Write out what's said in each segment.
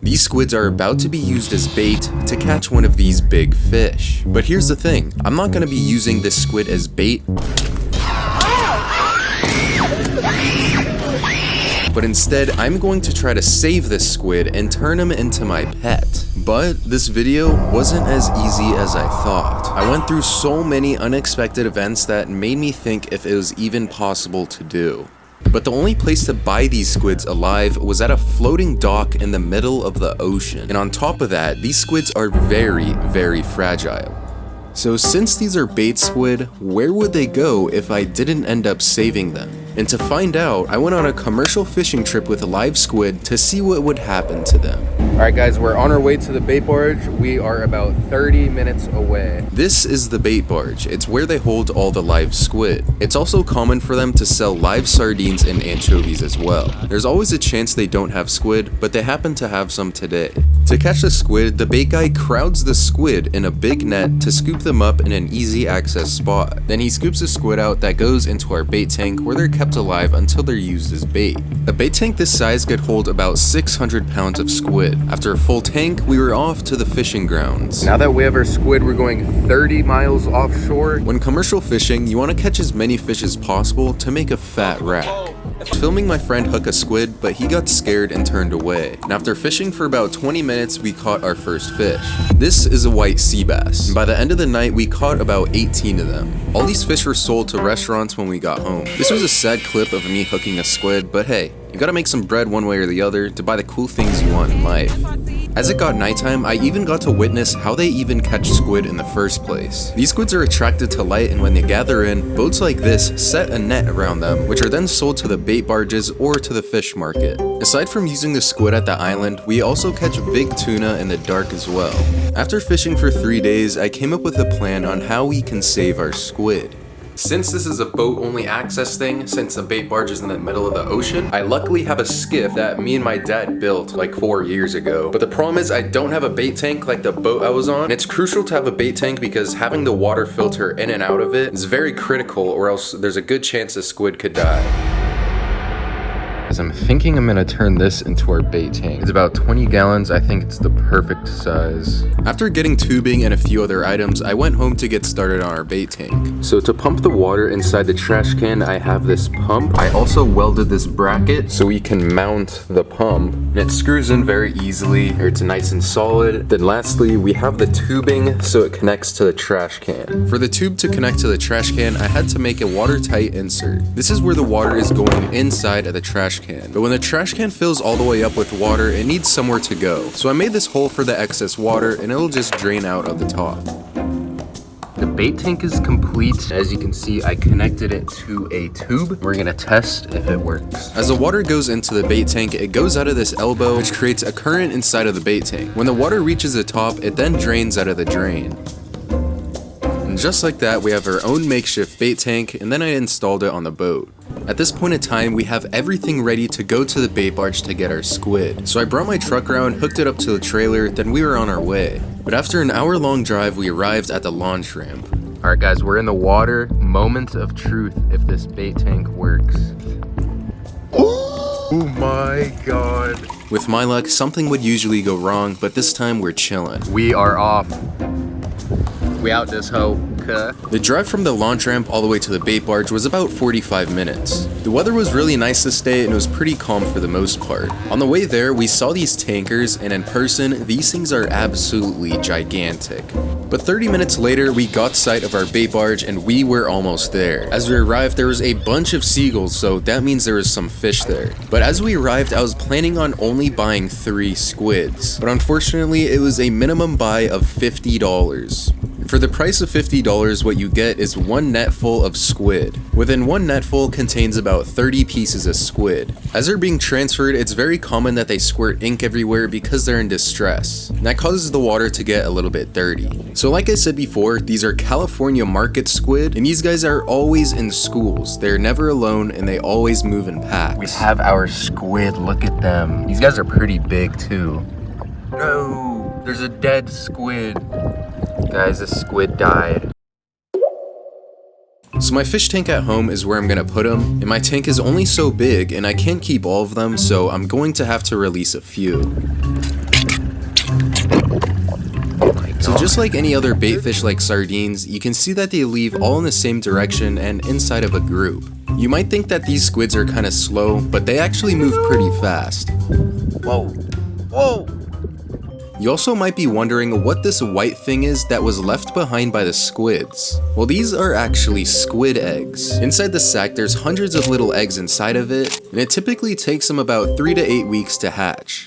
These squids are about to be used as bait to catch one of these big fish. But here's the thing, I'm not going to be using this squid as bait, but instead I'm going to try to save this squid and turn him into my pet. But this video wasn't as easy as I thought. I went through so many unexpected events that made me think if it was even possible to do. But the only place to buy these squids alive was at a floating dock in the middle of the ocean. And on top of that, these squids are very, very fragile. So since these are bait squid, where would they go if I didn't end up saving them? And to find out, I went on a commercial fishing trip with a live squid to see what would happen to them. Alright guys, we're on our way to the Bait Barge. We are about 30 minutes away. This is the Bait Barge. It's where they hold all the live squid. It's also common for them to sell live sardines and anchovies as well. There's always a chance they don't have squid, but they happen to have some today. To catch the squid, the bait guy crowds the squid in a big net to scoop them up in an easy access spot. Then he scoops a squid out that goes into our bait tank where they're kept alive until they're used as bait. A bait tank this size could hold about 600 pounds of squid. After a full tank, we were off to the fishing grounds. Now that we have our squid, we're going 30 miles offshore. When commercial fishing, you want to catch as many fish as possible to make a fat rack. I was filming my friend hook a squid, but he got scared and turned away. And after fishing for about 20 minutes, we caught our first fish. This is a white sea bass. And by the end of the night, we caught about 18 of them. All these fish were sold to restaurants when we got home. This was a sad clip of me hooking a squid, but hey, you gotta make some bread one way or the other to buy the cool things you want in life. As it got nighttime, I even got to witness how they even catch squid in the first place. These squids are attracted to light, and when they gather in, boats like this set a net around them, which are then sold to the bait barges or to the fish market. Aside from using the squid at the island, we also catch big tuna in the dark as well. After fishing for 3 days, I came up with a plan on how we can save our squid. Since this is a boat-only access thing, since the bait barge is in the middle of the ocean, I luckily have a skiff that me and my dad built like 4 years ago. But the problem is I don't have a bait tank like the boat I was on. And it's crucial to have a bait tank because having the water filter in and out of it is very critical, or else there's a good chance the squid could die. I'm thinking I'm gonna turn this into our bait tank. It's about 20 gallons. I think it's the perfect size. After getting tubing and a few other items, I went home to get started on our bait tank. So to pump the water inside the trash can, I have this pump. I also welded this bracket so we can mount the pump. And it screws in very easily, or it's nice and solid. Then lastly, we have the tubing so it connects to the trash can. For the tube to connect to the trash can, I had to make a watertight insert. This is where the water is going inside of the trash can. But when the trash can fills all the way up with water, it needs somewhere to go. So I made this hole for the excess water and it'll just drain out of the top. The bait tank is complete. As you can see, I connected it to a tube. We're gonna test if it works. As the water goes into the bait tank, it goes out of this elbow, which creates a current inside of the bait tank. When the water reaches the top, it then drains out of the drain. And just like that, we have our own makeshift bait tank, and then I installed it on the boat. At this point in time, we have everything ready to go to the bait barge to get our squid. So I brought my truck around, hooked it up to the trailer, then we were on our way. But after an hour-long drive, we arrived at the launch ramp. Alright guys, we're in the water. Moment of truth if this bait tank works. Oh my god. With my luck, something would usually go wrong, but this time we're chilling. We are off. We out this hoe. The drive from the launch ramp all the way to the bait barge was about 45 minutes. The weather was really nice this day and it was pretty calm for the most part. On the way there, we saw these tankers, and in person, these things are absolutely gigantic. But 30 minutes later, we got sight of our bait barge and we were almost there. As we arrived, there was a bunch of seagulls, so that means there was some fish there. But as we arrived, I was planning on only buying 3 squids. But unfortunately, it was a minimum buy of $50. For the price of $50, what you get is 1 net full of squid. Within 1 net full contains about 30 pieces of squid. As they're being transferred, it's very common that they squirt ink everywhere because they're in distress. And that causes the water to get a little bit dirty. So like I said before, these are California market squid, and these guys are always in schools. They're never alone and they always move in packs. We have our squid, look at them. These guys are pretty big too. No, there's a dead squid. Guys, this squid died. So my fish tank at home is where I'm gonna put them, and my tank is only so big and I can't keep all of them, so I'm going to have to release a few. Just like any other bait fish like sardines, you can see that they leave all in the same direction and inside of a group. You might think that these squids are kind of slow, but they actually move pretty fast. Whoa! Whoa! You also might be wondering what this white thing is that was left behind by the squids. Well, these are actually squid eggs. Inside the sack, there's hundreds of little eggs inside of it, and it typically takes them about 3 to 8 weeks to hatch.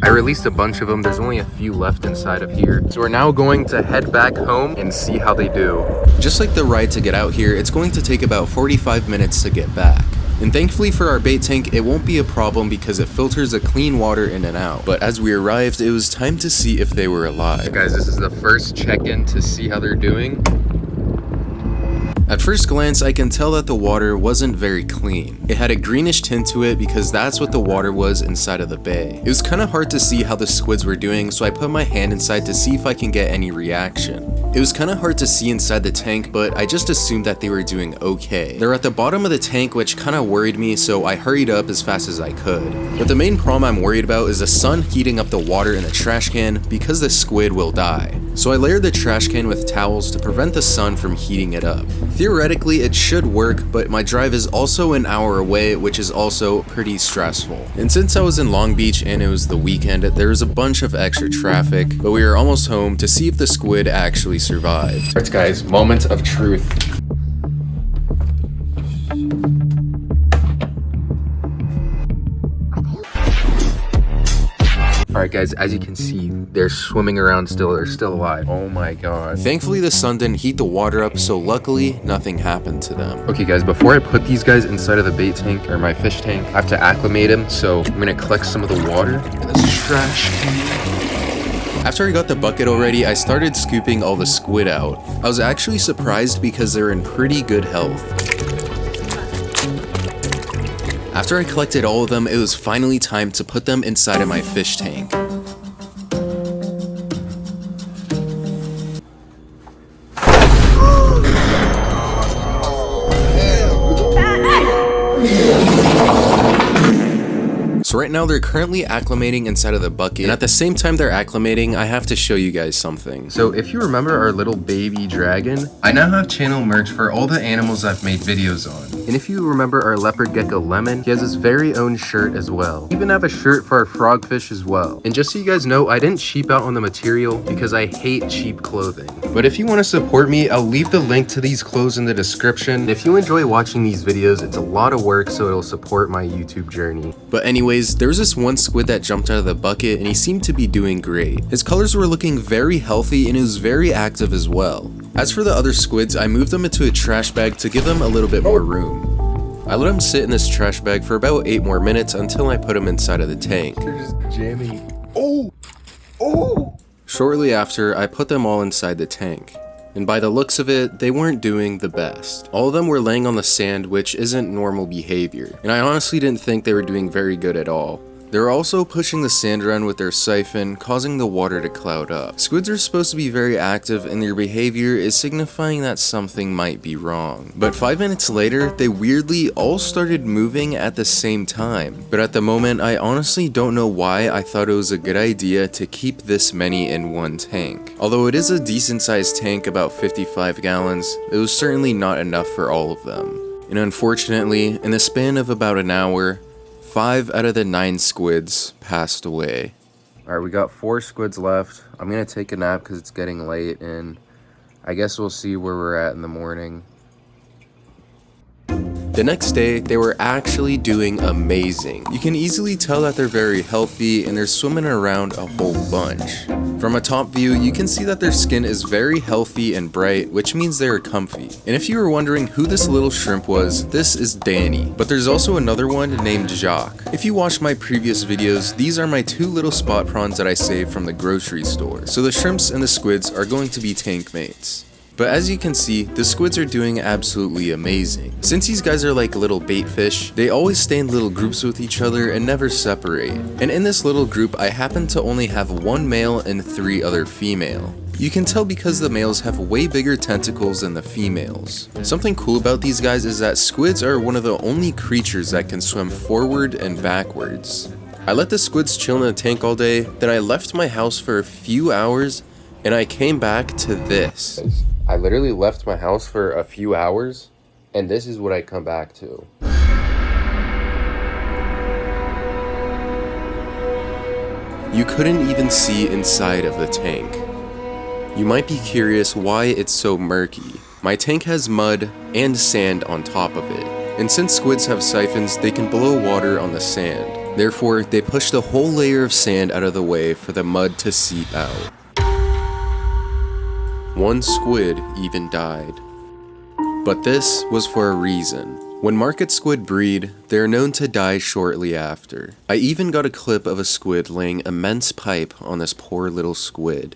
I released a bunch of them, there's only a few left inside of here. So we're now going to head back home and see how they do. Just like the ride to get out here, it's going to take about 45 minutes to get back. And thankfully for our bait tank, it won't be a problem because it filters a clean water in and out. But as we arrived, it was time to see if they were alive. Guys, this is the first check-in to see how they're doing. At first glance, I can tell that the water wasn't very clean. It had a greenish tint to it because that's what the water was inside of the bay. It was kind of hard to see how the squids were doing, so I put my hand inside to see if I can get any reaction. It was kind of hard to see inside the tank, but I just assumed that they were doing okay. They're at the bottom of the tank, which kind of worried me, so I hurried up as fast as I could. But the main problem I'm worried about is the sun heating up the water in the trash can because the squid will die. So I layered the trash can with towels to prevent the sun from heating it up. Theoretically, it should work, but my drive is also an hour away, which is also pretty stressful. And since I was in Long Beach and it was the weekend, there was a bunch of extra traffic, but we were almost home to see if the squid actually survived. Alright guys, moment of truth. Alright guys, as you can see, they're swimming around still, they're still alive. Oh my god. Thankfully the sun didn't heat the water up, so luckily nothing happened to them. Okay guys, before I put these guys inside of the bait tank, or my fish tank, I have to acclimate them, so I'm gonna collect some of the water in this trash can. After I got the bucket already, I started scooping all the squid out. I was actually surprised because they're in pretty good health. After I collected all of them, it was finally time to put them inside of my fish tank. So right now they're currently acclimating inside of the bucket, and at the same time they're acclimating, I have to show you guys something. So if you remember our little baby dragon, I now have channel merch for all the animals I've made videos on. And if you remember our leopard gecko Lemon, he has his very own shirt as well. We even have a shirt for our frogfish as well. And just so you guys know, I didn't cheap out on the material because I hate cheap clothing. But if you want to support me, I'll leave the link to these clothes in the description. And if you enjoy watching these videos, it's a lot of work, so it'll support my YouTube journey. But anyways, there was this one squid that jumped out of the bucket and he seemed to be doing great. His colors were looking very healthy and he was very active as well. As for the other squids, I moved them into a trash bag to give them a little bit more room. I let them sit in this trash bag for about 8 more minutes until I put them inside of the tank. They're just jamming. Oh! Oh! Shortly after, I put them all inside the tank. And by the looks of it, they weren't doing the best. All of them were laying on the sand, which isn't normal behavior, and I honestly didn't think they were doing very good at all. They were also pushing the sand around with their siphon, causing the water to cloud up. Squids are supposed to be very active and their behavior is signifying that something might be wrong. But 5 minutes later, they weirdly all started moving at the same time. But at the moment, I honestly don't know why I thought it was a good idea to keep this many in one tank. Although it is a decent sized tank, about 55 gallons, it was certainly not enough for all of them. And unfortunately, in the span of about an hour, 5 out of the 9 squids passed away. Alright, we got 4 squids left. I'm gonna take a nap because it's getting late, and I guess we'll see where we're at in the morning. The next day, they were actually doing amazing. You can easily tell that they're very healthy and they're swimming around a whole bunch. From a top view, you can see that their skin is very healthy and bright, which means they're comfy. And if you were wondering who this little shrimp was, this is Danny. But there's also another one named Jacques. If you watched my previous videos, these are my 2 little spot prawns that I saved from the grocery store. So the shrimps and the squids are going to be tank mates. But as you can see, the squids are doing absolutely amazing. Since these guys are like little bait fish, they always stay in little groups with each other and never separate. And in this little group, I happen to only have 1 male and 3 other female. You can tell because the males have way bigger tentacles than the females. Something cool about these guys is that squids are one of the only creatures that can swim forward and backwards. I let the squids chill in the tank all day, then I left my house for a few hours, And I came back to this. I literally left my house for a few hours, and this is what I come back to. You couldn't even see inside of the tank. You might be curious why it's so murky. My tank has mud and sand on top of it. And since squids have siphons, they can blow water on the sand. Therefore, they push the whole layer of sand out of the way for the mud to seep out. One squid even died. But this was for a reason. When market squid breed, they are known to die shortly after. I even got a clip of a squid laying immense pipe on this poor little squid.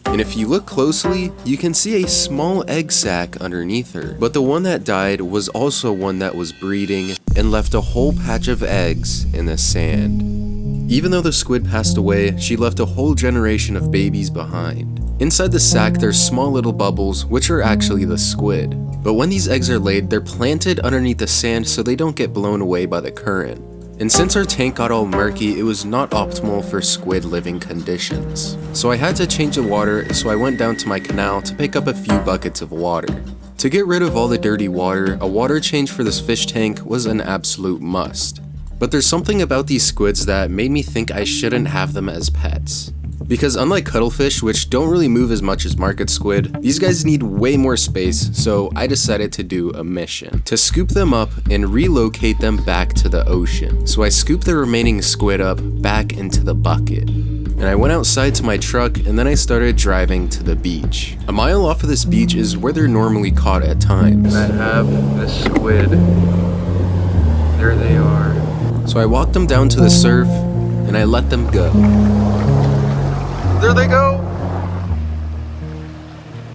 And if you look closely, you can see a small egg sac underneath her. But the one that died was also one that was breeding and left a whole patch of eggs in the sand. Even though the squid passed away, she left a whole generation of babies behind. Inside the sac, there's small little bubbles, which are actually the squid. But when these eggs are laid, they're planted underneath the sand so they don't get blown away by the current. And since our tank got all murky, it was not optimal for squid living conditions. So I had to change the water, so I went down to my canal to pick up a few buckets of water. To get rid of all the dirty water, a water change for this fish tank was an absolute must. But there's something about these squids that made me think I shouldn't have them as pets. Because unlike cuttlefish, which don't really move as much as market squid, these guys need way more space, so I decided to do a mission. To scoop them up and relocate them back to the ocean. So I scooped the remaining squid up back into the bucket. And I went outside to my truck and then I started driving to the beach. A mile off of this beach is where they're normally caught at times. I have the squid. There they are. So I walked them down to the surf and I let them go. There they go!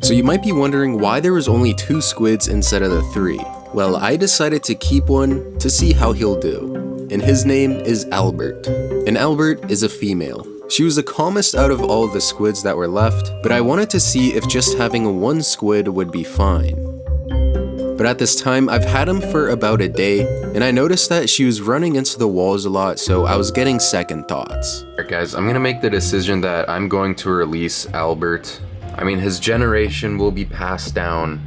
So you might be wondering why there was only 2 squids instead of the 3. Well, I decided to keep one to see how he'll do. And his name is Albert. And Albert is a female. She was the calmest out of all of the squids that were left, but I wanted to see if just having 1 squid would be fine. But at this time, I've had him for about a day, and I noticed that she was running into the walls a lot, so I was getting second thoughts. Alright guys, I'm gonna make the decision that I'm going to release Albert. I mean, his generation will be passed down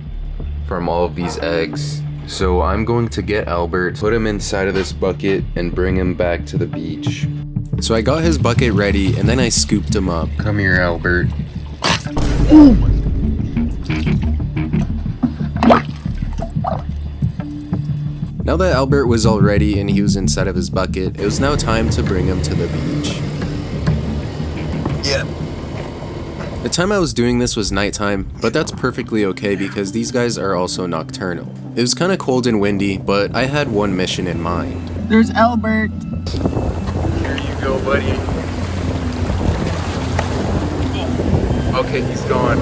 from all of these eggs. So I'm going to get Albert, put him inside of this bucket, and bring him back to the beach. So I got his bucket ready, and then I scooped him up. Come here, Albert. Ooh. Now that Albert was all ready and he was inside of his bucket, it was now time to bring him to the beach. Yeah. The time I was doing this was nighttime, but that's perfectly okay because these guys are also nocturnal. It was kind of cold and windy, but I had one mission in mind. There's Albert. Here you go, buddy. Okay, he's gone.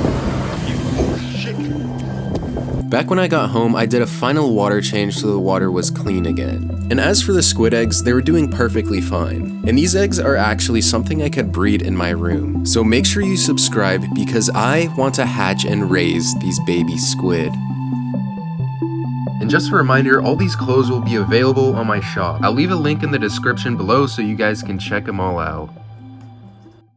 Oh shit. Back when I got home, I did a final water change so the water was clean again. And as for the squid eggs, they were doing perfectly fine. And these eggs are actually something I could breed in my room. So make sure you subscribe because I want to hatch and raise these baby squid. And just a reminder, all these clothes will be available on my shop. I'll leave a link in the description below so you guys can check them all out.